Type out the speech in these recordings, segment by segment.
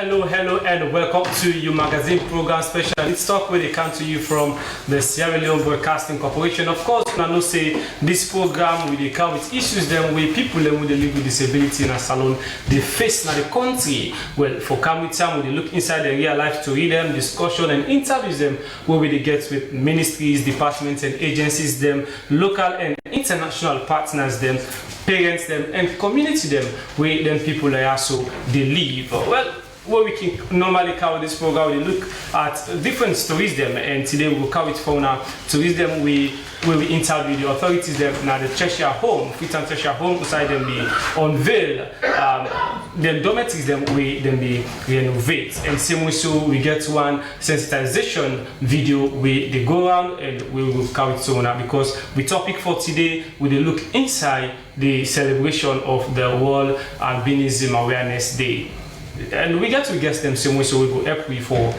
Hello, and welcome to your magazine program special. It's talk where they come to you from the Sierra Leone Broadcasting Corporation. Of course, I know say this program will they come with issues them with people them with live with disability in a salon they face in the country. Well, for come with time, we look inside the real life to read them, discussion and interviews them where we they get with ministries, departments and agencies them, local and international partners them, parents them and community them where then people are also they live. Well, where we can normally cover this program, we look at different stories them, and today we will cover it for now. Stories them where we interview the authorities them now the Cheshire Home, Freetown Cheshire Home beside them be unveil the dormitories them we then be renovate, and same way so we get one sensitization video where they go around and we will cover it so now because the topic for today we look inside the celebration of the World Albinism Awareness Day. And we get to guess them same way, so we go help we for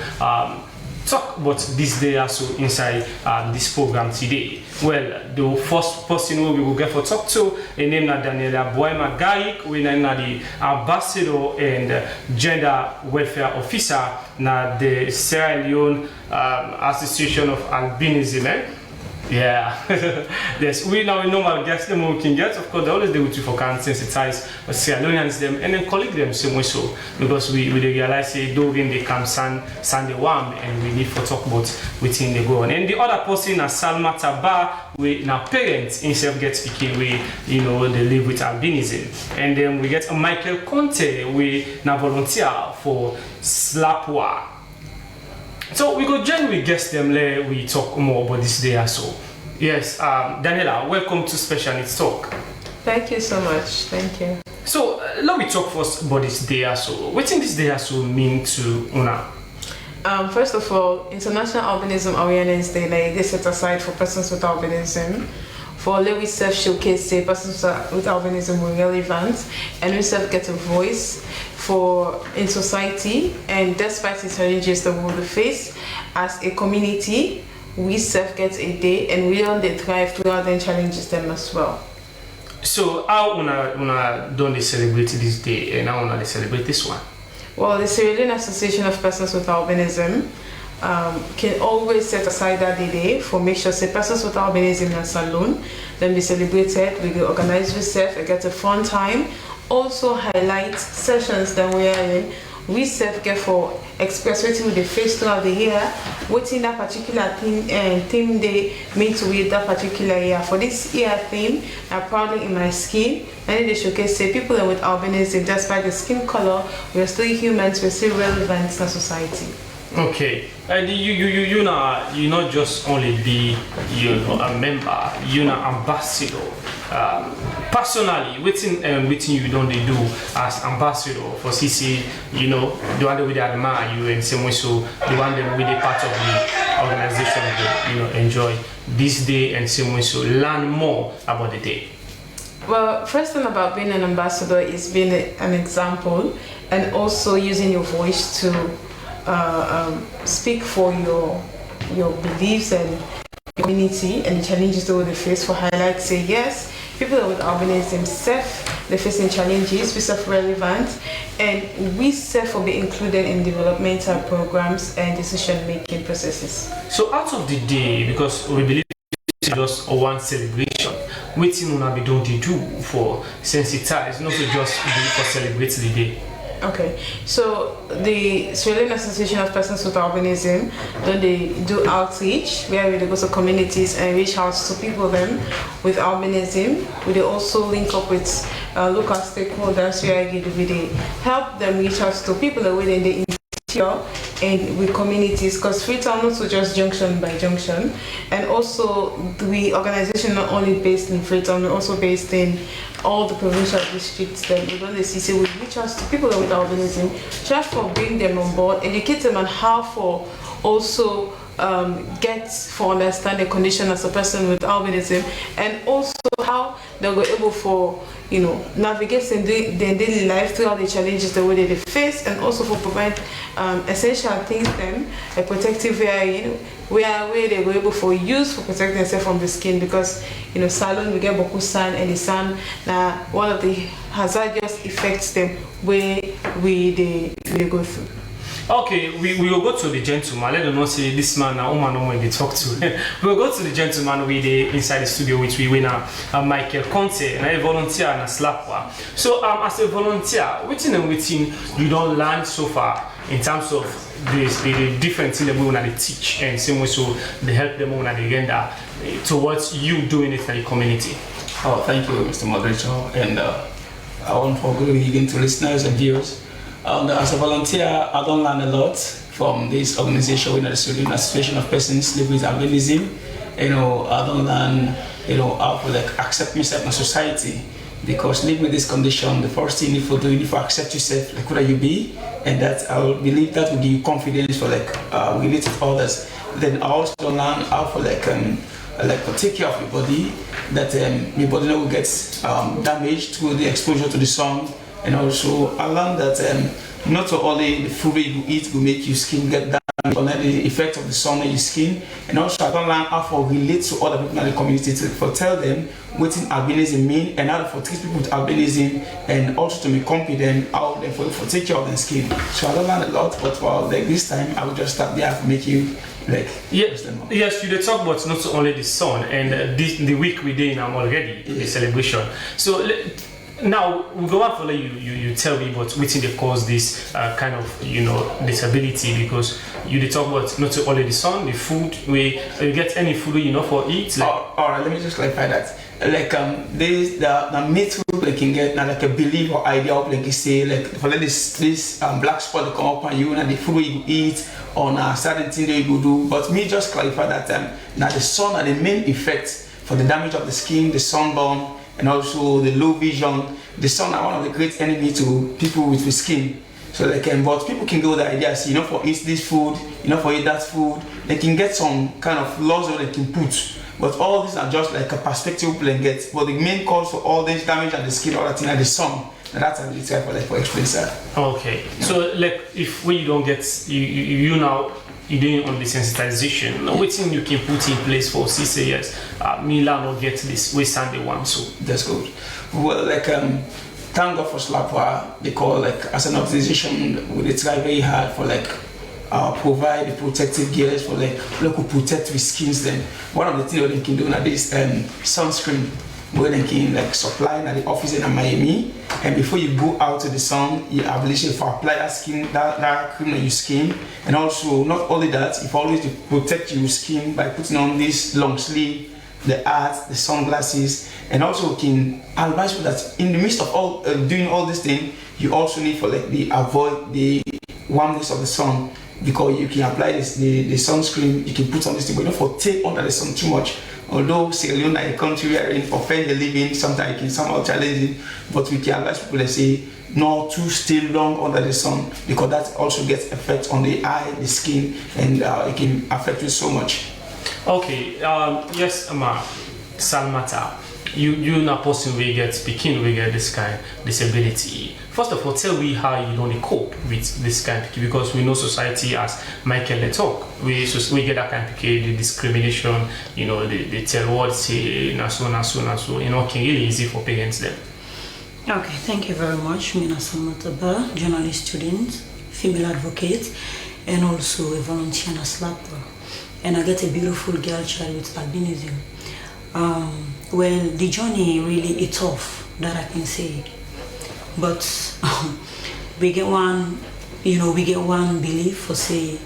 talk about this day also inside this program today. Well, the first person we will get for talk to a name na Daniela Boima Gaik, we na the ambassador and gender welfare officer na the Sierra Leone Association of Albinism. Yeah, yes, we now normal guests them we can get. Of course, they always do with you for can sensitize Sierra Leoneans them and then colleague them same way so because we realize say during they can send the warm and we need to talk about within the go on. And the other person is Salma Taba, we now parents himself get speaking we they live with albinism. And then we get Michael Conte, we now volunteer for Slapwa. So we go generally guess them later we talk more about this day or so. Yes, Daniela, welcome to Special Needs Talk. Thank you so much. Thank you. So let me talk first about this day or so. What does this day or so mean to Una? First of all, International Albinism Awareness Day they set aside for persons with albinism. For we self showcase say persons with albinism were relevant and we self get a voice in society, and despite the challenges that we will face as a community, we self get a day and we don't thrive throughout the challenges them as well. So how una don't they celebrate this day and how una they celebrate this one? Well, the Sierra Leone Association of Persons with Albinism can always set aside that day for make sure say persons with albinism in a salon then be celebrated. We will organize yourself and get a fun time. Also highlight sessions that we are in. We self get for express waiting with the face throughout the year, waiting that particular theme they meet with that particular year. For this year theme, I'm proudly in my skin. And they showcase say people with albinism, despite the skin color, we're still humans, we're still relevant in society. Okay, and you not just only be a member, an ambassador. Personally, waiting you don't they do as ambassador for CC, the one that we admire you and same way so the one that we part of the organization that enjoy this day and same way so learn more about the day. Well, first thing about being an ambassador is being an example and also using your voice to speak for your beliefs and community and the challenges that they face. For highlight, say yes, people with albinism they're facing challenges, we relevant, and we for be included in developmental programs and decision making processes. So out of the day, because we believe it's just one celebration, waiting on be don't they do for sensitize, not to just do for celebrate the day. Okay, so the Sierra Leone Association of Persons with Albinism, they do outreach where we go to communities and reach out to people them with albinism. We also link up with local stakeholders where we help them reach out to people within the interior and with communities, because Freetown not so just junction by junction, and also the organization not only based in Freetown, we're also based in all the provincial districts. Then we don't see we reach out to people with albinism, just for bring them on board, educate them on how for also get for understand the condition as a person with albinism, and also how they were able for navigating their daily life throughout the challenges the way they face, and also for provide essential things them a protective wear where they were able for use for protecting themselves from the skin, because salon we get boku sun, and the sun now one of the hazardous effects them where they go through. Okay, we will go to the gentleman. Let them not say this man and woman when they talk to. We will go to the gentleman with the inside the studio, which we win Michael Conte, and a volunteer and a slapper. So as a volunteer, within you don't learn so far in terms of the different things that we want to teach, and same way so they help them on the agenda towards you doing it in the community. Oh, thank you, Mr. Moderator, and I want to good evening to listeners and viewers. As a volunteer, I don't learn a lot from this organization, the Student Association of Persons Living with Albinism. I don't learn, how to accept myself in society, because living with this condition, the first thing you need to do, you need to accept yourself like who you be, and that I will believe that will give you confidence for relate with others. Then I also learn how to take care of your body, that your body will get damaged through the exposure to the sun. And also, I learned that not only the food you eat will make your skin get damaged, but the effect of the sun on your skin. And also, I learned how to relate to other people in the community to tell them what albinism means, and how to treat people with albinism, and also to be confident how they for take care of their skin. So I learned a lot, but for this time, I will just start there to make you yes, you did talk about not only the sun and the week we did now already, the celebration. So. Now we go on for you tell me about which they cause this kind of disability, because you did talk about not only the sun, the food we you get any food for eat. All right, let me just clarify that. The meat food they can get now a belief or idea of you say for this black spot that come up on you and the food you eat on a certain thing that you do. But me just clarify that now the sun are the main effect for the damage of the skin, the sunburn, and also the low vision. The sun are one of the great enemy to people with skin. So but people can go with the ideas, for eat this food, for eat that food. They can get some kind of laws that they can put. But all these are just like a perspective people can get. But the main cause for all this damage on the skin, all that thing, are the sun. And that's a little for explain, sir. Okay. Yeah. So if we don't get you now. You're doing on the sensitization. What thing you can put in place for CCS? Mila not get this. We stand the one, so that's good. Well, thank God for SLAPWA, because as an organization, we try very hard for provide the protective gears for local protect with skins. Then one of the things they can do now is sunscreen, where they can supply at the office in Miami. And before you go out to the sun, you have ability to apply that cream on your skin. And also, not only that, you always to protect your skin by putting on this long sleeve, the hats, the sunglasses, and also can advise you that in the midst of all doing all this thing, you also need for avoid the warmness of the sun, because you can apply the sunscreen, you can put on this thing, but don't for take under the sun too much. Although Sierra Leone, a country we are in, offend the living, sometimes it can somehow challenge it, but we can advise people to say not to stay long under the sun, because that also gets effect on the eye, the skin, and it can affect you so much. Okay, yes, Salmata, you na person we get speaking, we get this kind of disability. First of all, tell me how you don't cope with this kind of, because we know society, as Michael let talk, we get that kind of the discrimination, they tell what say so, can really easy for parents then. Okay, thank you very much. Mina Salmataba, journalist student, female advocate, and also a volunteer in a SLAPWA. And I get a beautiful girl child with albinism. Well, the journey really is tough, that I can say. But we get one belief for say,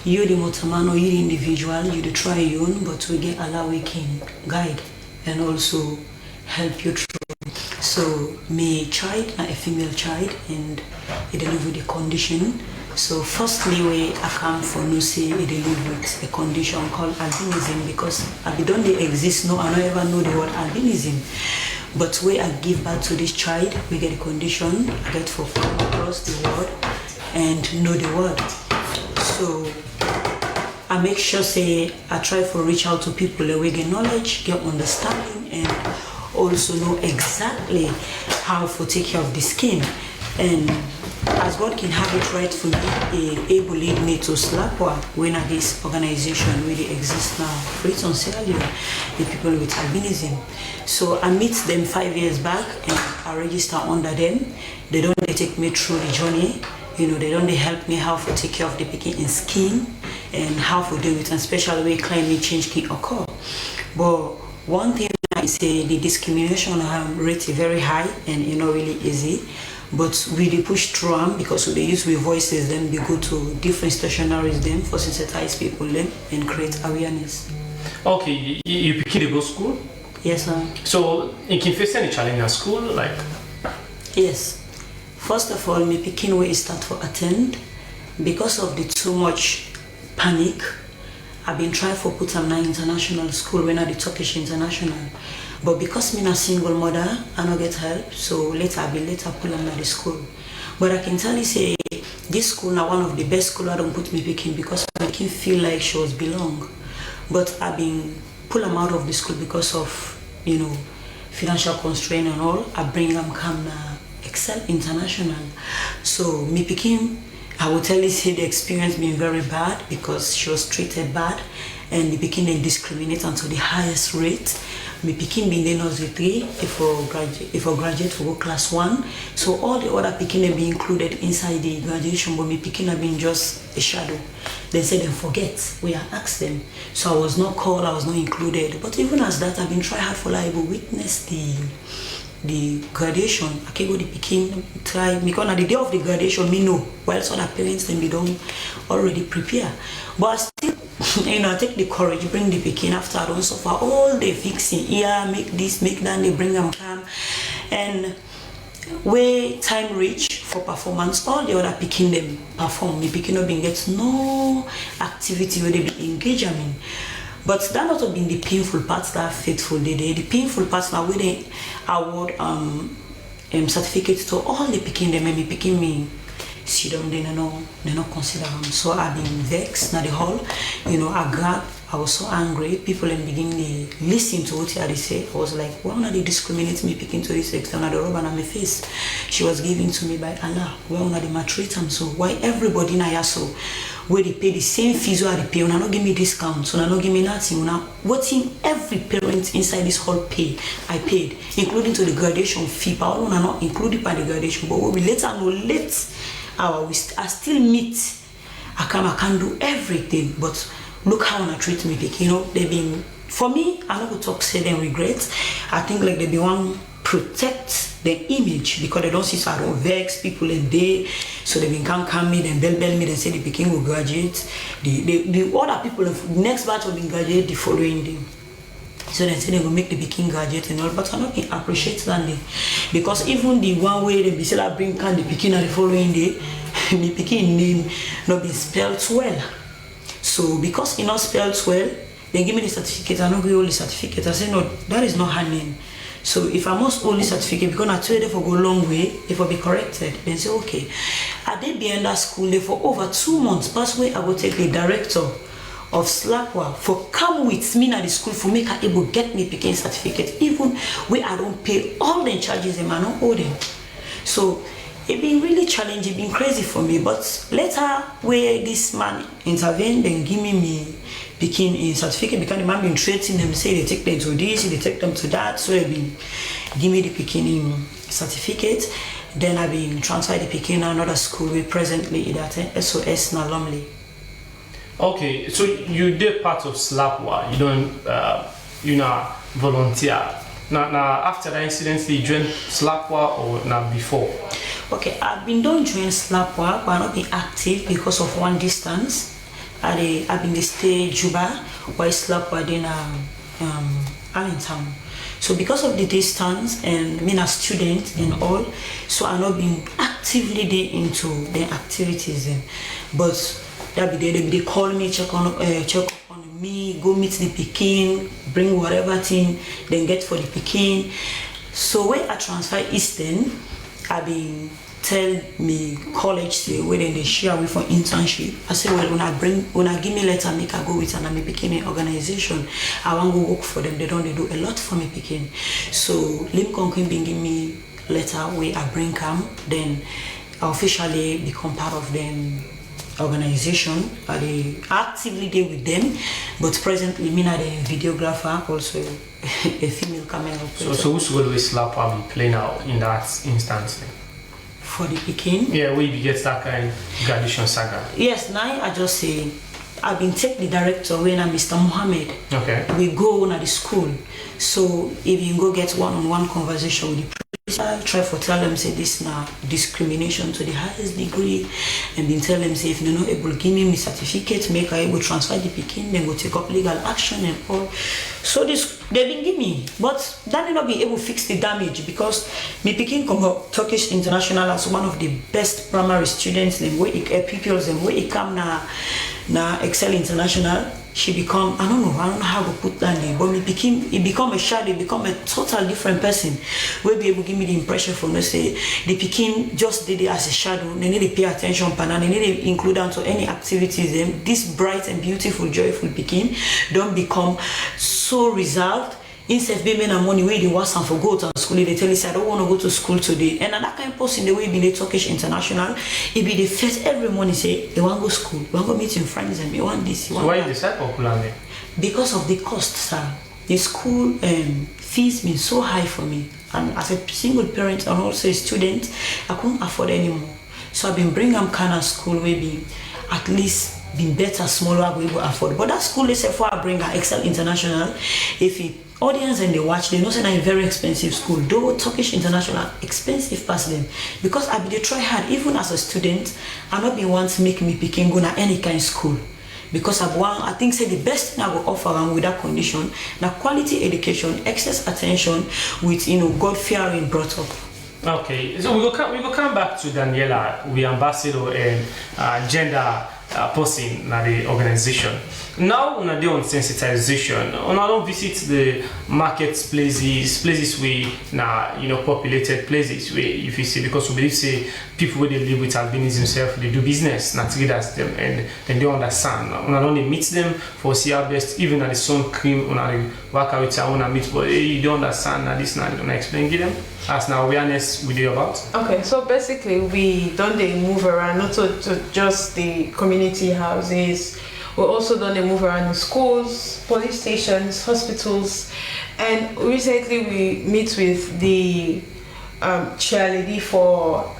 you the motorman or you the individual, you the try your own, but we get Allah we can guide and also help you through. So my child, a female child, and it deliver the condition. So firstly, we I come for no say it deliver with a condition called albinism, because don't they exist? No, I don't ever know the word albinism. But when I give birth to this child, we get a condition, I get for come across the word and know the word. So I make sure say I try to reach out to people that we get knowledge, get understanding, and also know exactly how to take care of the skin. And as God can have it right for me, able lead me to SLAPWA, when at this organization really exists now, Free on Sierra Leone, the people with albinism. So I meet them 5 years back and I register under them. They don't take me through the journey. They don't help me how to take care of the picking in skin and how to deal with, and especially where climate change can occur. But one thing I say, the discrimination rate is very high and really easy. But we they push through them because they use with voices, then we go to different stationaries then for sensitize people then and create awareness. Okay, you pick the go school? Yes, sir. So you can face any challenge at school, like? Yes. First of all, me picking where start to attend because of the too much panic. I've been trying to put them in international school when I the Turkish international. But because me a single mother, I don't get help, so later I pull them at the school. But I can tell you say this school now one of the best school I don't put me picking because I can feel like she was belong. But I've been pull them out of the school because of financial constraint and all. I bring them come Excel International. So me picking, I will tell you say the experience been very bad because she was treated bad and the picking they discriminate until the highest rate. Me picking being in nursery 3 if I graduate for class 1. So all the other picking they be included inside the graduation, but me picking have been just a shadow. They said them forget. We asked them. So I was not called, I was not included. But even as that, I've been trying hard for like witness the graduation. I can go the picking try because on the day of the graduation me know while other parents then they don't already prepare. But I still I take the courage, bring the picking after I don't suffer all the fixing here, make this, make that, they bring them calm. And where time reach for performance, all the other picking them perform. Me picking up and get no activity where they be engaged in. But that not have been the painful parts that are faithful day. The painful parts now where they award certificates to all the picking them and me picking me. See them, they not consider them. So I've been vexed at the hall. I was so angry. People in the beginning they listen to what they say. I was like, why not they discriminate me picking to this extent? And the rubber on my face. She was given to me by Allah. Why not they maltreat them? So why everybody in Ayaso where they pay the same fees where they pay, and not give me discount, so not give me nothing. What in every parent inside this hall pay, I paid, including to the graduation fee. But all not included by the graduation, but we later know late. I still meet. I can do everything, but look how I treat me. They've been for me. I'm not going to talk say them regrets. I think like they be one protect their image because they don't see so I don't vex people in day. So they can't come me, then bell me, then say the Peking will graduate. The other people next batch will be graduate the following day. So they say they will make the Peking graduate and all, but I don't appreciate that day. Because even the one way they be still bring can the Peking the following day, the Peking name not be spelled well. So because it not spelled well, they give me the certificate, I don't give all the certificate. I say no, that is not her name. So if I must hold the certificate, because I told them for go a long way, if I be corrected, then say okay. I did be in that school there for over 2 months. Past way I will take the director of SLAPWA for come with me at the school for make her able get me picking certificate, even where I don't pay all the charges and I don't owe them. So it been really challenging, been crazy for me. But later where this man intervened and give me picking a certificate because the man been treating them, say they take them to this, they take them to that. So they been give me the picking certificate. Then I been transferred the picking another school where presently at SOS na Lumley. Okay, so you did part of SLAPWA, you don't volunteer. Now after that incident, you joined SLAPWA or not before? Okay, I've been done join SLAPWA, but not been active because of one distance. I've been the stay Juba, while SLAPWA in Allentown. So because of the distance and me a student and all, so I've not been actively there into the activities. But that be there, they call me, check on me, go meet the Peking, bring whatever thing, then get for the Peking. So when I transfer Eastern, I've been tell me college say where they share with for internship. I say, well, when I give me letter, make I go with and I'm picking an organization. I want to go work for them. They do a lot for me picking. So Limcon Queen been give me letter where I bring come, then I officially become part of them organization. I actively deal with them, but presently me not a videographer, also a female camera operator. So who's going to slap will be playing out in that instance? For the Peking? Yeah, where you get that kind of graduation saga. Yes, now I just say I've been take the director when I'm Mr. Mohammed. Okay. We go on at the school. So if you go get one-on-one conversation with the principal, try for tell them say this now discrimination to the highest degree, and then tell them say if you're not able to give me my certificate, make I able transfer the Peking, then go take up legal action and all. So this they been give me, but that may not be able to fix the damage because me Peking come up Turkish International as one of the best primary students, them where pupils, them where it come na Excel International. She become, I don't know how to put that name, but it become a shadow, become a total different person. Will be able to give me the impression from let's say the Peking just did it as a shadow. They need to pay attention, and they need to include onto any activities. Them this bright and beautiful, joyful Peking don't become so reserved. Instead of payment and money where they want some for go to school, they tell you say I don't want to go to school today. And that kind of person the way be the Turkish International, it be the first every morning say they want to go school, they want to go meet your friends and they want this. So why you decide popularly? Because of the cost, sir. The school fees been so high for me, and as a single parent and also a student, I couldn't afford anymore. So I've been bringing them kind of school where be at least been better, smaller, we will afford. But that school they say for I bring her Excel International, if it audience and they watch, they know say a very expensive school. Though Turkish International expensive past them. Because I be they try hard, even as a student, I not be want to make me picking go na any kind of school. Because I think say the best thing I will offer them with that condition, na quality education, excess attention with God fearing brought up. Okay, so we go come back to Daniela, we ambassador and gender person in the organization. Now on a day on sensitization, on don't visit the places where now populated places where if you see, because we believe say people where they live with albinism self they do business, not as them and they understand. On a don't meet them for see our best even at the sun cream on a work out with our meet, but you don't understand that this now gonna explain to them as now awareness we do about. Okay, so basically we don't move around not to just the community houses. We also done a move around in schools, police stations, hospitals, and recently we meet with the chairlady for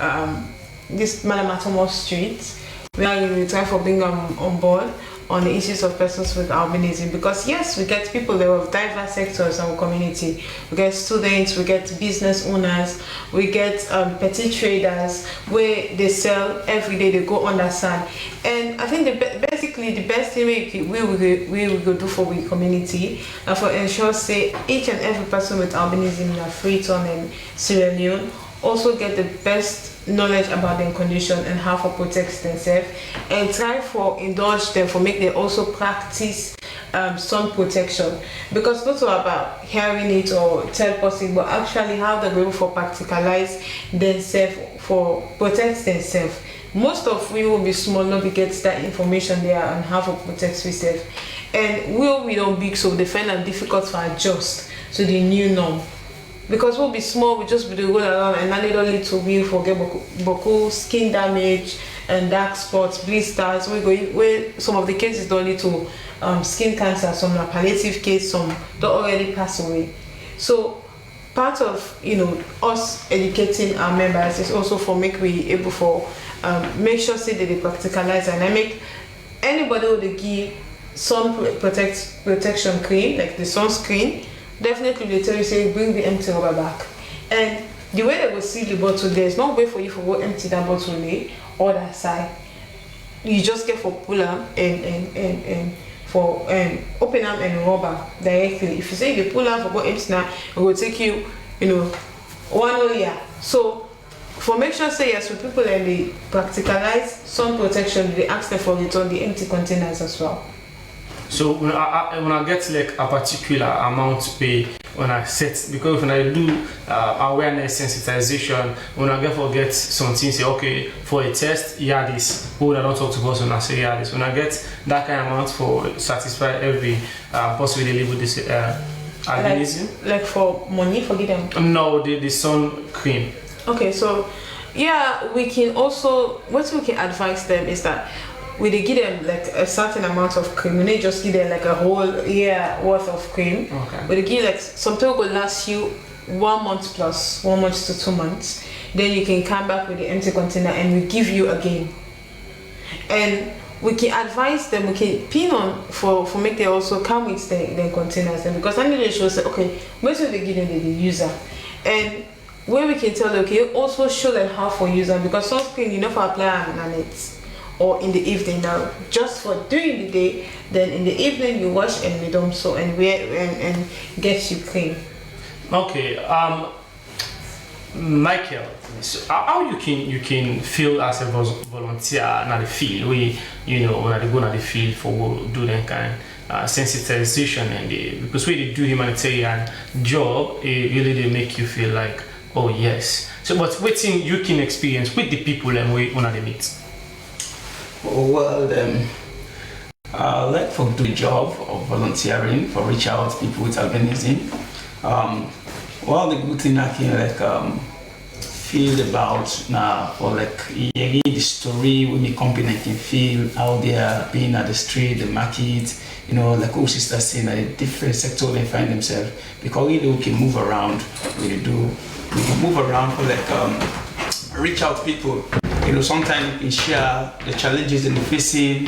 this Malamatomo Street. We are trying for bring them on board on the issues of persons with albinism, because yes, we get people that have diverse sectors in our community. We get students, we get business owners, we get petty traders where they sell every day, they go on the sun. And I think basically the best thing we will do for the community and for ensure say each and every person with albinism in Freetown and Sierra Leone also get the best knowledge about their condition and how to protect themselves, and try for indulge them for make them also practice sun protection, because not all about hearing it or tell person, but actually how they go for practicalize themselves for protect themselves. Most of we will be small, not be get that information there on how to protect yourself, and we don't big, so they find it difficult to adjust to the new norm. Because we'll be small, we just be going around and a little we forget boku skin damage and dark spots, blisters. Where some of the cases don't lead to skin cancer, some are palliative case, some don't already pass away. So part of us educating our members is also for make we able for make sure say that they practicalize, and I make anybody who they give sun protection cream like the sunscreen. Definitely they tell you say bring the empty rubber back, and the way they will seal the bottle, there's no way for you to go empty that bottle or that side. You just get for pull them and for open them and rubber directly. If you say they pull them for go empty now, it will take you 1 year. So for make sure say yes with people and they practicalize sun protection, they ask them for return the empty containers as well. So when I get like a particular amount to pay when I set, because when I do awareness sensitization, when I get something, say okay, for a test, yeah this, who I don't talk to person, I say yeah this. When I get that kind of amount for satisfy every possibly live with this albinism. Like for money, forget them. No, the sun cream. Okay, so yeah, we can also, what we can advise them is that we give them like a certain amount of cream. We don't just give them like a whole year worth of cream. Okay. We give like something will last you 1 month plus, 1 month to 2 months. Then you can come back with the empty container and we give you again. And we can advise them, we can pin on for make they also come with the containers. And because I need to show say okay, most of the give them the user. And where we can tell them, okay, also show them how for user, because sunscreen you know for apply on it or in the evening. Now just for during the day, then in the evening you wash and we don't so and wear and get you clean. Okay, Michael, so how you can feel as a volunteer in the field, we when they go in the field for do that kind sensitization and because when they do humanitarian job, it really they make you feel like oh yes. So but what thing you can experience with the people and we when they meet? Well, like for the job of volunteering for reach out people with albinism. Well, the good thing I can feel about now for hearing the story when the company can feel how they are being at the street, the market, like all sisters saying that a different sector they find themselves because really we can move around, we can move around for reach out people. Sometimes you can share the challenges in the facing,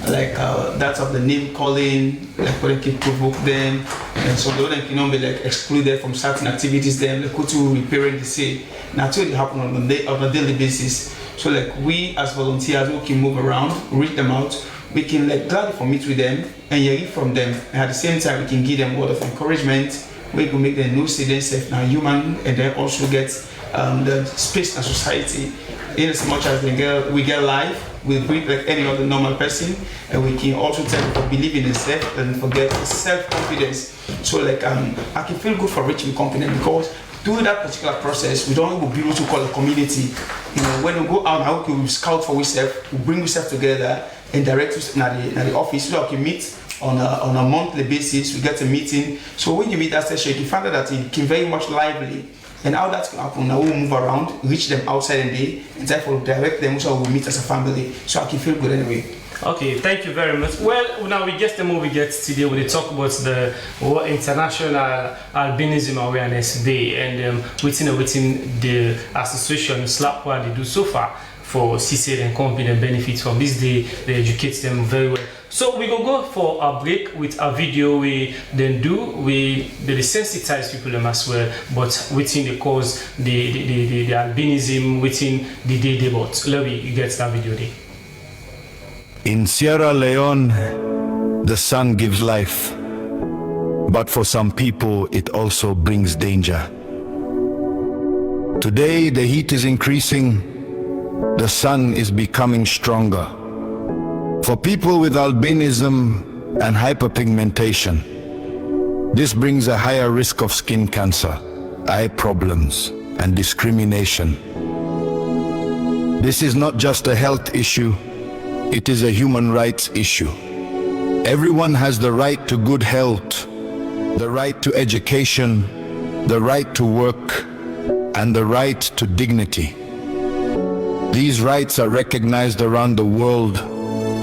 that of the name calling, what they can provoke them, and so they can be excluded from certain activities. Then they go to repairing the say. Now, it happen on a daily basis. So we as volunteers, we can move around, reach them out. We can gladly meet with them and hear from them. And at the same time, we can give them word of encouragement. We can make them know say themselves now human, and then also get the space in society. In as much as we get life, we breathe like any other normal person, and we can also tell people believe in themselves and forget self-confidence. So I can feel good for reaching confidence because through that particular process, we don't even build what we call a community. When we go out, how can we scout for ourselves, we bring ourselves together and direct us in the office so we can meet on a monthly basis. We get a meeting. So when you meet that session, you can find out that it can very much lively. And how that can happen, now we'll move around, reach them outside and day, and therefore direct them so we'll meet as a family. So I can feel good anyway. Okay, thank you very much. Well, now we get the movie today. We talk about the International Albinism Awareness Day, and within the association SLAPWA they do so far for CCL and company and benefit from this day. They educate them very well. So we go for a break with a video we then do. We desensitize people as well, but within the cause the albinism within the day but let me get that video there. In Sierra Leone, the sun gives life, but for some people it also brings danger. Today the heat is increasing, the sun is becoming stronger. For people with albinism and hyperpigmentation, this brings a higher risk of skin cancer, eye problems, and discrimination. This is not just a health issue, it is a human rights issue. Everyone has the right to good health, the right to education, the right to work, and the right to dignity. These rights are recognized around the world,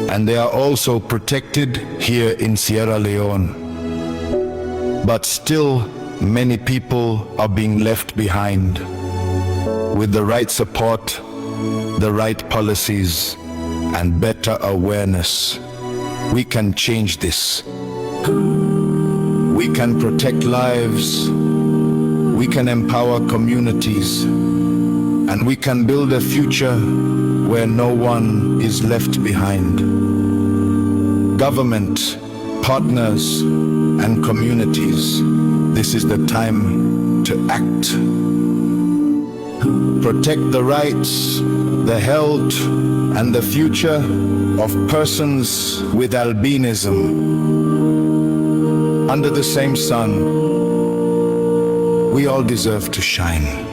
and they are also protected here in Sierra Leone. But still, many people are being left behind. With the right support, the right policies, and better awareness, we can change this. We can protect lives, we can empower communities, and we can build a future where no one is left behind. Government, partners, and communities, this is the time to act. protect the rights, the health, and the future of persons with albinism. Under the same sun, we all deserve to shine.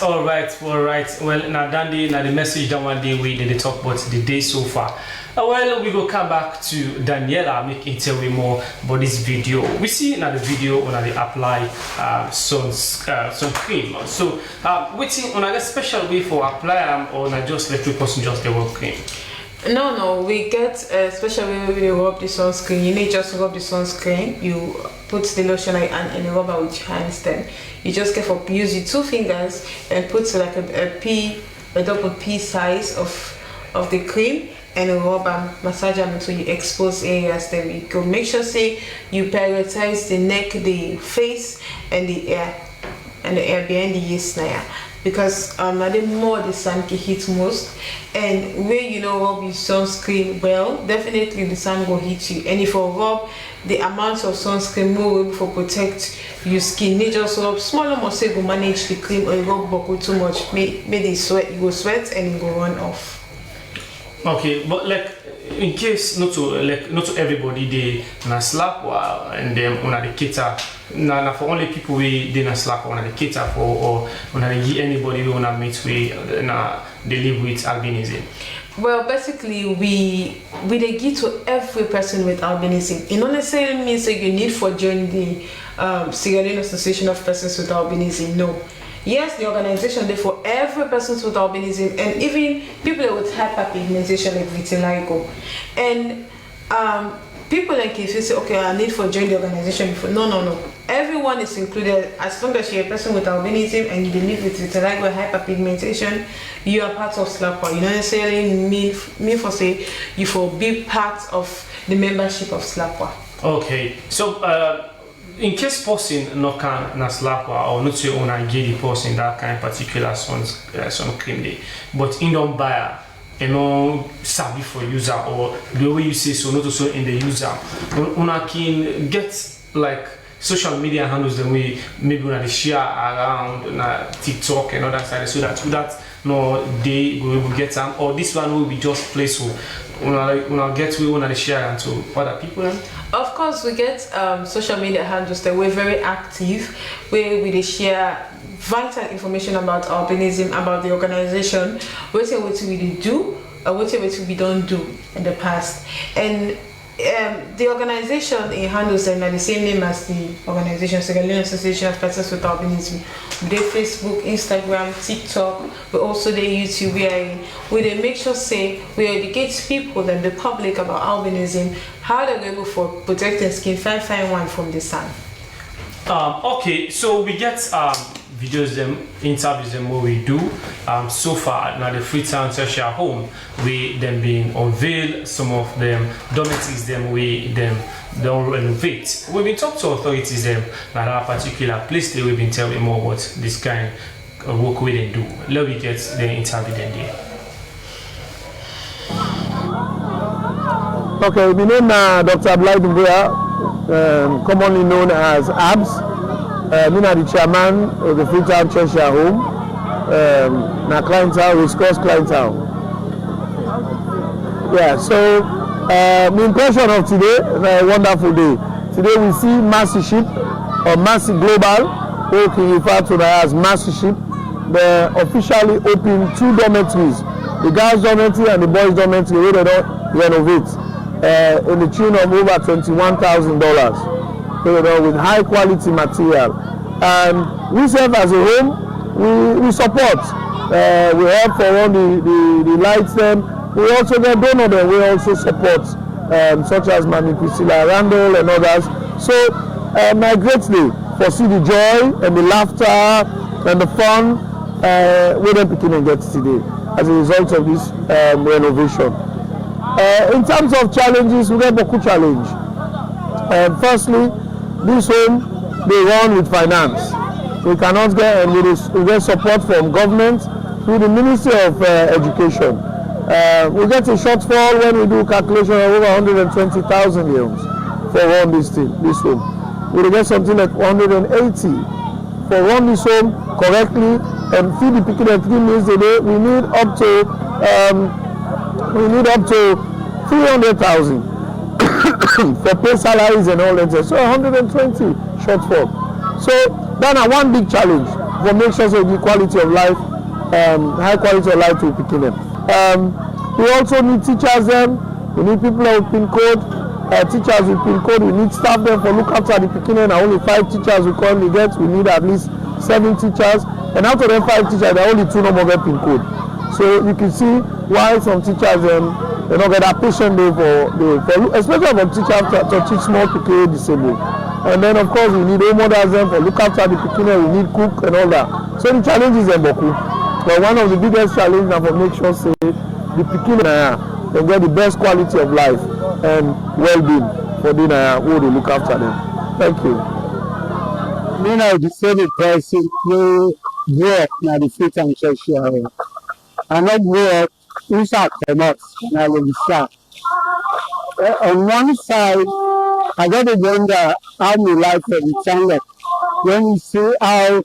All right. Well, now Dandy, now the message that one day we did talk about the day so far. Well, we go come back to Daniela, make it tell you more about this video. We see now the video when they apply sun cream. So, waiting on a special way for apply or not just let the person just the work cream. No, we get a special way we rub the sunscreen. You need just rub the sunscreen. You put the lotion and the rubber with your hands. Then you just use your 2 fingers and put like a double P size of the cream and rub and massage them until you expose areas. Then you go make sure you prioritize the neck, the face, and the air behind the ears now. Because the more the sun can hit most, and when you rub your sunscreen well, definitely the sun will hit you. And if you rub the amount of sunscreen more for protect your skin, you just rub smaller more so go manage the cream, or you rub buckle too much, make the sweat, you go sweat and it go run off. Okay, but like in case not to everybody they na slap and then on the cater na for only people we they na slap on the cater for or on the anybody we wanna meet we na they live with albinism. Well, basically we they give to every person with albinism. It not necessarily means that you need for join the Sierra Leone Association of Persons with Albinism. No. Yes, the organization there for every person with albinism and even people with hyperpigmentation like vitiligo. And people like if you say, okay, I need for join the organization before. No. Everyone is included as long as you're a person with albinism and you live with vitiligo or hyperpigmentation, you are part of SLAPWA. You don't necessarily mean for say you for be part of the membership of SLAPWA. Okay, so in case person no can na SLAPWA or not say una get the person that kind of particular sun cream day, but in don't buy sabi for user or the way you say so not also in the user, una can get like social media handles the way maybe una share around na TikTok and other side so that no they will get some or this one will be just place so una get we wanna share to other people. Of course, we get social media handles that we're very active, where we share vital information about albinism, about the organization, what we do, what we don't do in the past. And the organization handles them are the same name as the organization, Sierra Leone Association of Persons with Albinism. They Facebook, Instagram, TikTok, but also they YouTube. We they make sure we educate people and the public about albinism, how they're able for protecting skin 551 from the sun. Okay, so we get videos interviews what we do so far now the Freetown Tertiary Home we them being unveiled, some of them dormitories we don't renovate. We've been talking to authorities now that particular place we've been telling more about this kind of work we they do. Let me get the interview then there. Okay, my name is Dr. Abdullahi Doumbouya, commonly known as ABS. I'm the chairman of the Freetown Tertiary Home, na clientele, Race Course clientele. Yeah, so the impression of today is a wonderful day. Today we see Mercy Ship or Mercy Global, who can refer to as Mercy Ship. They officially opened 2 dormitories, the girls' dormitory and the boys' dormitory, where they don't renovate in the tune of over $21,000. With high quality material, and we serve as a home we support. We help for all the lights them. We also get donor them. We also support, such as Mami Priscilla Randall and others. So I greatly foresee the joy and the laughter and the fun we them picking and get today as a result of this renovation. In terms of challenges, we get Boku challenge. Firstly, this home they run with finance. We cannot get, and we get support from government through the Ministry of Education. We get a shortfall when we do calculation of over 120,000 euros for run this home. We get something like 180 for run this home correctly and feed the people at 3 meals a day. We need up to 300,000 for pay salaries and all that. So 120 shortfall. So that's one big challenge for make sure the quality of life, high quality of life to picking them. We also need teachers them. We need people with PIN code. Teachers with PIN code. We need staff them for look after the picking them. Only 5 teachers we currently get. We need at least 7 teachers. And out of them 5 teachers, there are only 2 no more get PIN code. So you can see why some teachers they don't get that patient day for especially for teachers to teach small people disabled. And then of course we need home mothers them for look after the picking. We need cook and all that. So the challenges are Boku. But one of the biggest challenges now for make sure say the picking they get the best quality of life and well-being for the who they look after them. Thank you. Me now the same person who work na the faith and church here. I not work inside cannot now will be start. On one side, I got to wonder how my life will be changed when you see how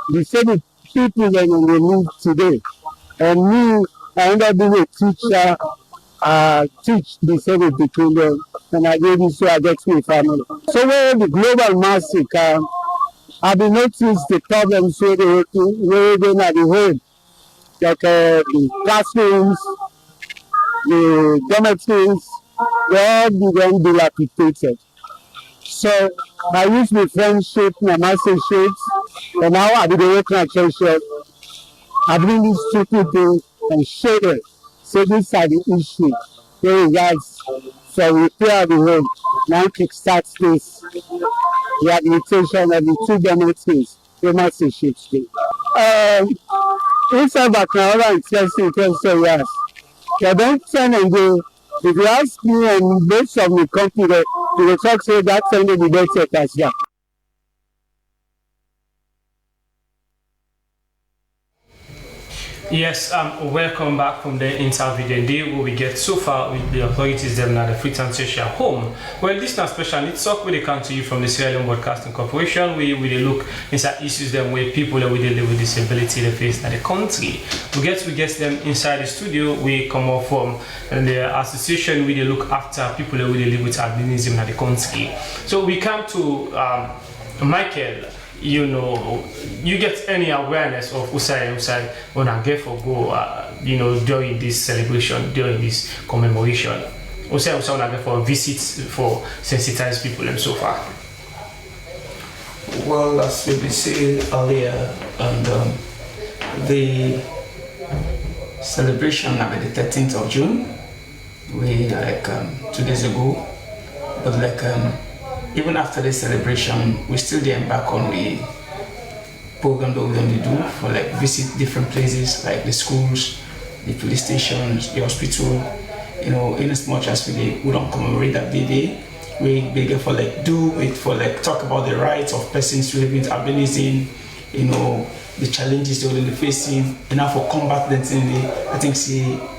the same people that we live today. And me, I end up being a teacher, teach the same between them, and I gave it so I get my family. So when the global massive come, I've been noticed the problems where they at the home, like the classrooms, the dormitories, they all began dilapidated. So I use my friendship, my mastership, and now I be the working at church. I bring these 2 people and share them. So these are the issues. There guys, so repair the home. Now kickstart this rehabilitation of the 2 dormitories, the masterships. Inside Bacchanal and interesting question, yes. They don't turn and go. If you ask me and most of the company, they will talk say that time they be better as that. Yes, welcome back from the interview day where we get so far with the authorities them at the Freetown Social Home. Well, this is not special needs talk where they come to you from the Sierra Leone Broadcasting Corporation where they look inside issues them where people that we live with disability they face in the country. We get them inside the studio. We come up from the association where they look after people that we live with albinism in the country. So we come to Michael. You know, you get any awareness of Usai when I get for go, during this celebration, during this commemoration. Usai when I get for visits for sensitized people and so far. Well, as we said earlier, and the celebration on the 13th of June, we 2 days ago, but even after the celebration, we still did embark on the program that we're going to do for visit different places like the schools, the police stations, the hospital. In as much as we don't commemorate that day, we begin for do it for talk about the rights of persons living with albinism, the challenges they're facing, and now for combat them. I think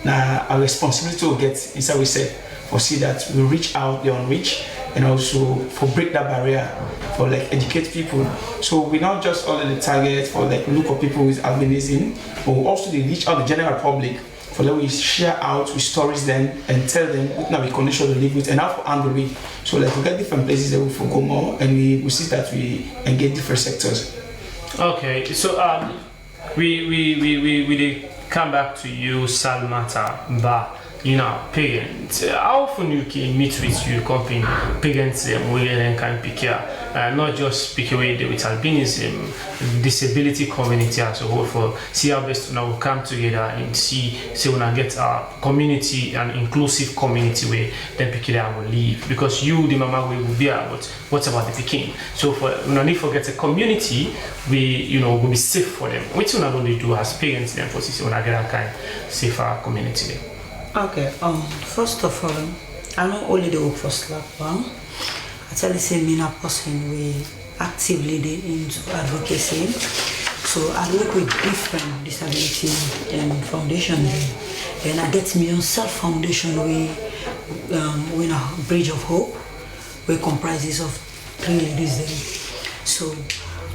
our responsibility to get inside we said for see that we reach out the unreached. And also for break that barrier, for educate people. So we not just only the target for look for people with albinism, but we also reach out the general public for we share out with stories then and tell them what now we condition to live with and how to handle it. So we get different places that we go more and we see that we engage different sectors. Okay, so we come back to you, Salmata Ba. you know, parents. How often you can meet with your company parents where they can pick not just pick away with albinism, disability community as a whole for see how best now come together and see when I get a community, an inclusive community where then pick it will leave because you the mama will be there, but what about the picking? So for when I forget a community we will be safe for them. Which one not only do as parents then for see when I get a kind safer community. Okay, first of all, I know only the work for SLAPWA. Actually, say me a person we actively into advocacy. So I work with different disability foundations. And I get me on self foundation we a Bridge of Hope, which comprises of 3 ladies there. So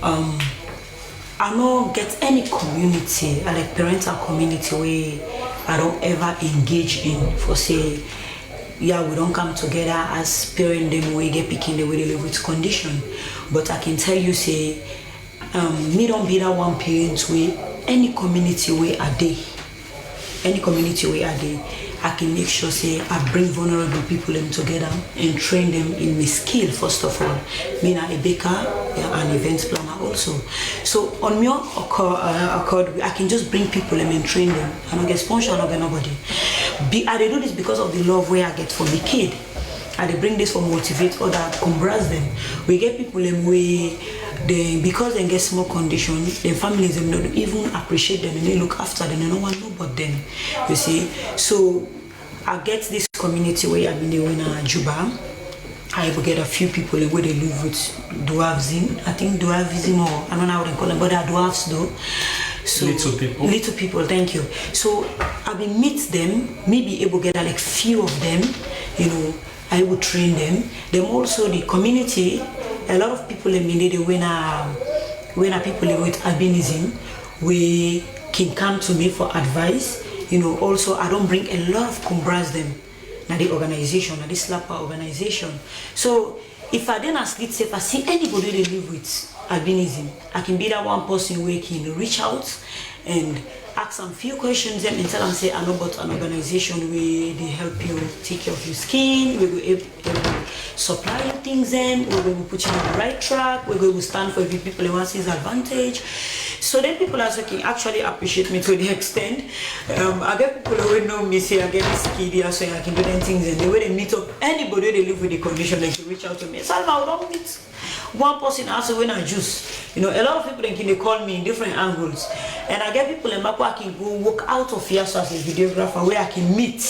I don't get any community, like parental community where I don't ever engage in for say, yeah, we don't come together as parent them we get picking the way they live with condition. But I can tell you say, me don't be that one parent way, any community where are they? Any community where are they? I can make sure say I bring vulnerable people them together and train them in my skill first of all. Me a baker, an event planner also. So on me accord, I can just bring people them and train them. I don't get sponsor, I don't get nobody. I do this because of the love where I get from the kid. I bring this for motivate other comrades them. We get people them way because they get small condition, their families them don't even appreciate them and they look after them. They don't want no but them. You see. So I get this community where I've been doing Juba. I will get a few people where they live with dwarfism. I think dwarfism or I don't know how they call them, but they are dwarfs though. So little people, thank you. So I will meet them, maybe able to get like few of them, I will train them. Then also the community, a lot of people in Mindy when people with albinism, we can come to me for advice. Also I don't bring a lot of comrades them na the organization, na this SLAPWA organization. So if I then asleep safe, I see anybody they live with albinism, I can be that one person where can reach out and ask some few questions and tell them say I know about an organization where they help you take care of your skin, we will supply you things then, we will put you on the right track, we will stand for the people who want his advantage. So then people also can actually appreciate me to the extent. I get people who know me say I get this kid so I can do them things and the way they meet up anybody they live with the condition they can reach out to me. So I don't meet one person also when I juice. A lot of people they call me in different angles. And I get people in Mako I can go walk out of here so as a videographer where I can meet.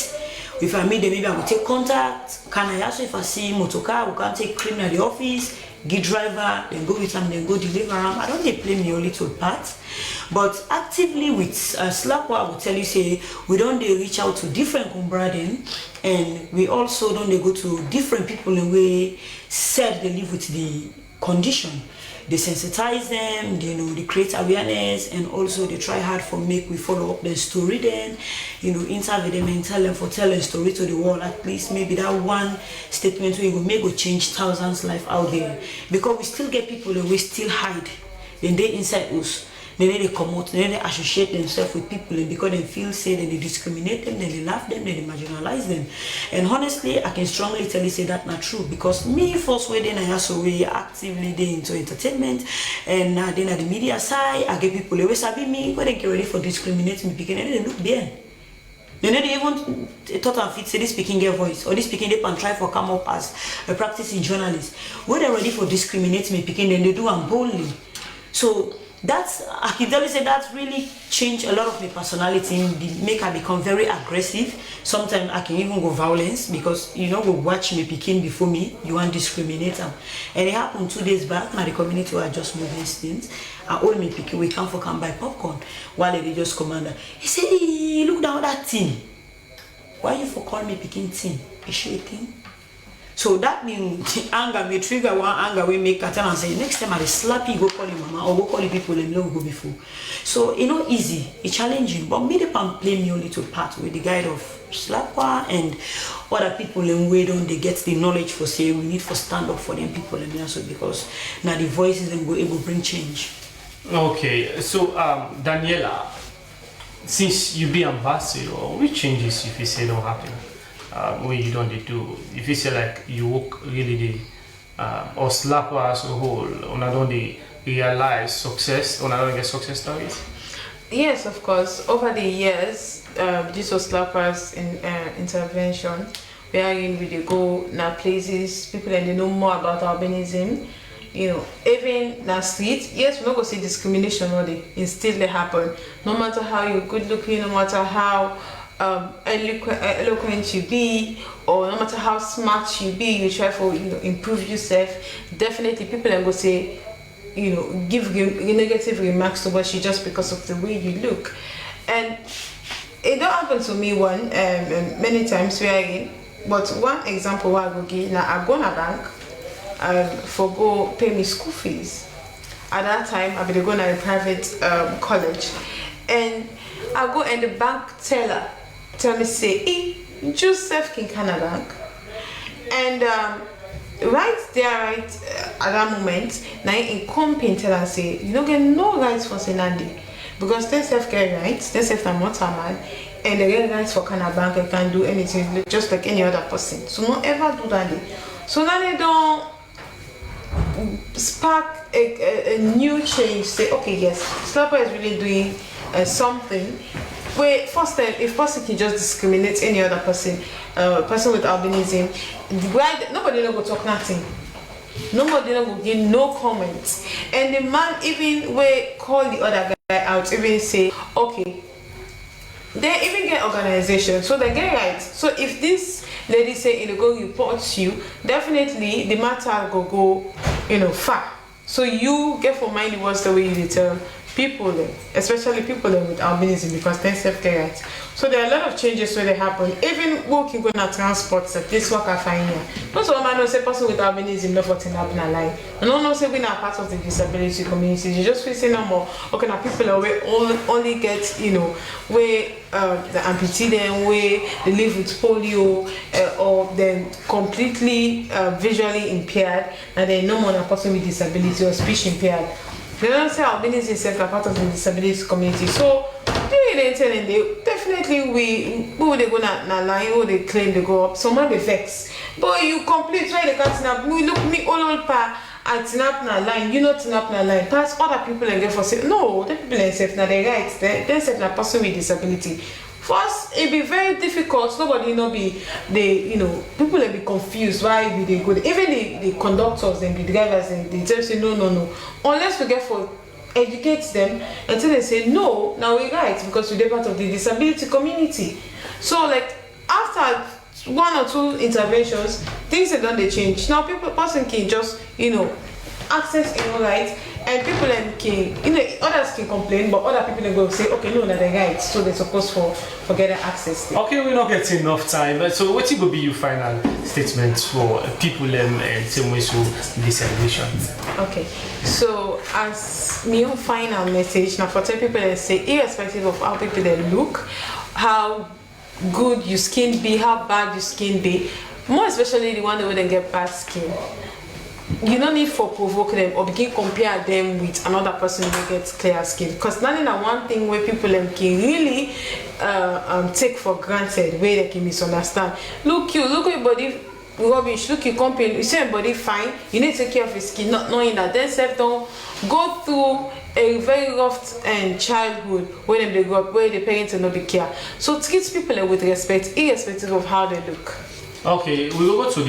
If I meet them, maybe I will take contact. Can I also if I see motorcar, we can take clean at the office, get driver, then go with them, then go deliver them. I don't play me a little part. But actively with SLAPWA, I will tell you say we don't reach out to different comrades and we also don't go to different people in way said they live with the condition. They sensitize them, they create awareness and also they try hard for make we follow up their story then, interview them and tell them for telling story to the world. At least maybe that one statement we will make will change thousands life out there. Because we still get people that we still hide. Then they inside us. Then they come out, then they associate themselves with people and because they feel say that they discriminate them, then they laugh them, then they marginalize them. And honestly, I can strongly tell you say that's not true because me first way then I also we actively dey into entertainment and then at the media side, I get people always sabi me when they get ready for discriminate me because they look bien. They never even thought and fit say this speaking their voice or this speaking they can try for come up as a practicing journalist. When they're ready for discriminate me picking then they do and boldly. So that's I can tell you say that really changed a lot of my personality, make I become very aggressive. Sometimes I can even go violence because go watch me picking before me, you want to discriminate them. And it happened 2 days back now the community were just moving things. I all me picking we come buy popcorn while they just commander. He said, hey, look down that thing. Why you for call me picking thing? Is she a thing? So that means anger may trigger one anger we make a tell and say next time I slap you go call your mama or go call the people and go before. So easy, it's challenging, but me they can play me a little part with the guide of SLAPWA and other people in way don't they get the knowledge for say we need to stand up for them people and also because now the voices and go able bring change. Okay, so Daniela, since you be ambassador, which changes if you say don't happen? What you don't dey do? If you say like you work really the or Slapper as a whole, una don't dey realize success, una don't get success stories? Yes, of course. Over the years, this was Slapper's intervention, wherein we dey go na places, people and they know more about albinism. You know, even na street, yes, we're not gonna see discrimination or it still they happen. No matter how you're good looking, no matter how eloquent you be, or no matter how smart you be, you try for improve yourself. Definitely, people are gonna say, give negative remarks about you just because of the way you look, and it don't happen to me many times but one example I go give now. I go to bank for go pay me school fees. At that time, I been going to a private college, and I go and the bank teller tell me say, Joseph Kinkana Bank, and right at that moment, now in company tell and say, you don't get no rights for Senandi, because they self get rights, they self are not a man, and they get rights for Kana Bank and can do anything just like any other person. So don't ever do that. So now they don't spark a new change. Say, okay, yes, Slapper is really doing something. Where first time, if person can just discriminate any other person, person with albinism, nobody no go talk nothing. Nobody no go give no comments. And the man even will call the other guy out, even say, okay, they even get organization, so they get right. So if this lady say it go report you, definitely the matter go far. So you get for mind what's the way you tell people, especially people with albinism, because they self-care rights. So there are a lot of changes where they happen. Even working going to transport, this work I find here. Most of them know say person with albinism not what happen in life. And no say we are part of the disability community. You just feel say no more. Okay, now people are only get where the amputee them, where they live with polio, or then completely visually impaired, and they no more a person with disability or speech impaired. They don't say albinism is a part of the disability community. So during the internet, they definitely we would go na line, who they claim they go up. Someone they vex. But you complete why they can't snap. We look me all pa and snap na line. You not snap na line. Pass other people and get for say no. The people and say na their rights. They say na person with disability. First, it be very difficult. Nobody people will be confused. Why be they good? Even the conductors and the drivers and they just say no. Unless we get for educate them until they say no. Now we right because we're part of the disability community. So like after one or two interventions, things have done they change. Now person can just access right. And people can, others can complain, but other people go say, okay, no, they're right, so they're supposed for get access. Okay, we're not getting enough time. So, what will be your final statement for people and same way to this celebration? Okay, so as my own final message now for 10 people that say, irrespective of how people they look, how good your skin be, how bad your skin be, more especially the one that wouldn't get bad skin. You don't need for provoke them or begin compare them with another person who gets clear skin, because not in a one thing where people can really take for granted, where they can misunderstand. Look at your body rubbish, look you compare, you see your body fine, you need to take care of your skin, not knowing that they self don't go through a very rough childhood when they grow up, where the parents will not be care. So treat people with respect, irrespective of how they look. Okay, we will go to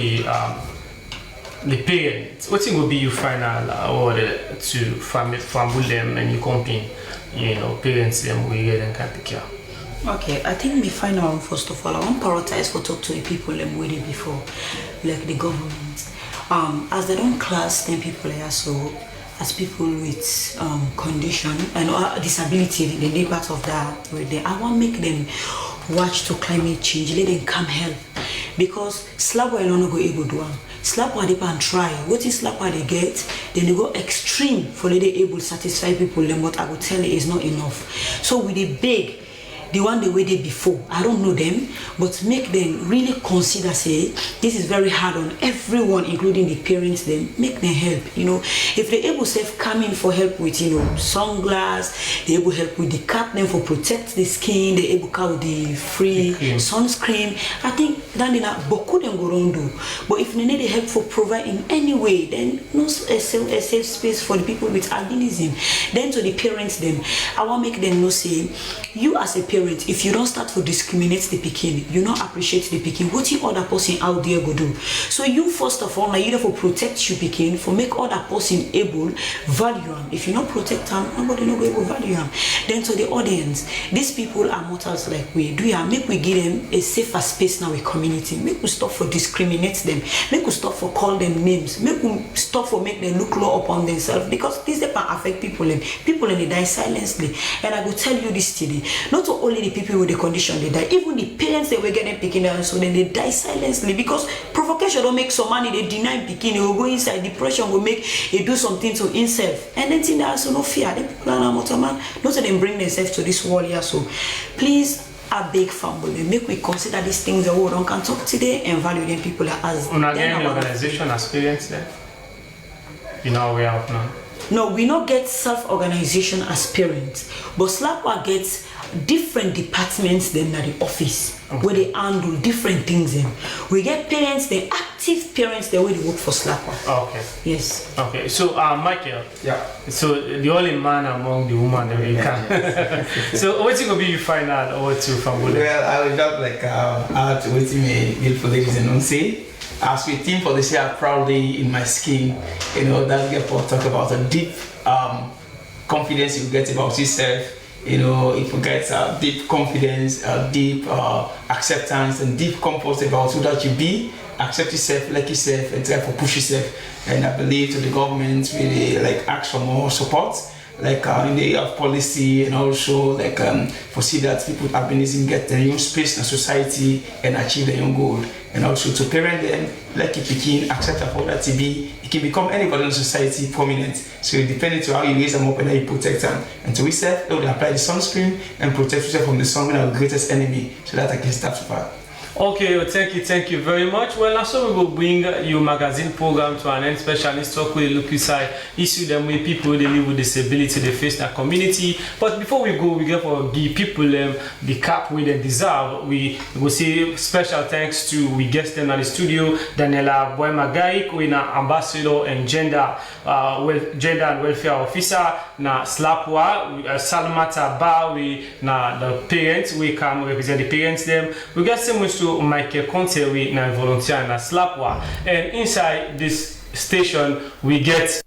the parents. What will be your final order to family them and your company? Parents them we get and can take care. Okay, I think the final one, first of all, I want to prioritize for talk to the people them with it before, like the government. As they don't class them people so as people with condition and disability, they part of that. I want to make them watch to climate change, let them come help, because Slapper alone go able to do. Slapper they can try. What is Slapper they get? Then they go extreme for they able to satisfy people. Then what I would tell you is not enough. So with the big, the one they waited before, I don't know them, but make them really consider, say, this is very hard on everyone, including the parents, them, make them help, you know. If they're able to come in for help with, you know, sunglass, they're able to help with the cap them for protect the skin, they're able to with the free sunscreen, I think then they not boku them go around do. But if they need help for provide in any way, then no a safe space for the people with albinism. Then to the parents them, I want to make them know, say, you as a parent, if you don't start to discriminate the pikin, you don't appreciate the pikin, what the other person out there go do? So you first of all, like, you therefore protect your pikin, for make other person able value him. If you not protect them, nobody no go able value him. Then to the audience, these people are mortals like we do. Make we give them a safer space now in community. Make we stop for discriminate them. Make we stop for call them names. Make we stop for make them look low upon themselves, because this can affect people and they die silently. And I will tell you this today, not only the people with the condition they die, even the parents they were getting picking up, so then they die silently, because provocation don't make some money, they deny picking, they will go inside, depression will make it do something to himself, and then they also no fear. The people are not man, not to them bring themselves to this world here. So please, a big family, make we consider these things the world can talk today and value them people as again, the organization experience there. You know where out now. No, we not get self-organization as parents, but SLAPWA gets different departments than at the office, where they handle different things. We get parents, the active parents, the way they work for SLAPWA. Okay. Yes. Okay. So, Michael. Yeah. So the only man among the women that we can. So what's it gonna be you find out or to from Bule? Well, I will just like add to what me beautiful ladies and say. As we team for this year, proudly in my skin, you know, that get for talk about a deep confidence you get about yourself. You know, if you get deep confidence, deep acceptance, and deep comfort about who that you be, accept yourself, like yourself, and try to push yourself. And I believe to the government really like ask for more support, like in the area of policy, and also like foresee that people with albinism get their own space in society and achieve their own goal. And also to parent them, like if you can accept for that to be, it can become anybody in society prominent. So it depends on how you raise them up and how you protect them. And to yourself, they will apply the sunscreen and protect yourself from the sun when our greatest enemy, so that I can start to fight. Okay, well, thank you very much. Well, now so we will bring your magazine program to an end, specialist talk with look inside issue them with people they live with disability they face in our community. But before we go, we get for give people the cap we they deserve. We will say special thanks to we guest them at the studio, Daniela Boy-Magaik, we na ambassador and gender and welfare officer na SLAPWA, Salmata Ba, we na the parents, we can represent the parents them. We get so much to Michael Conte, we na volunteer na SLAPWA, and inside this station we get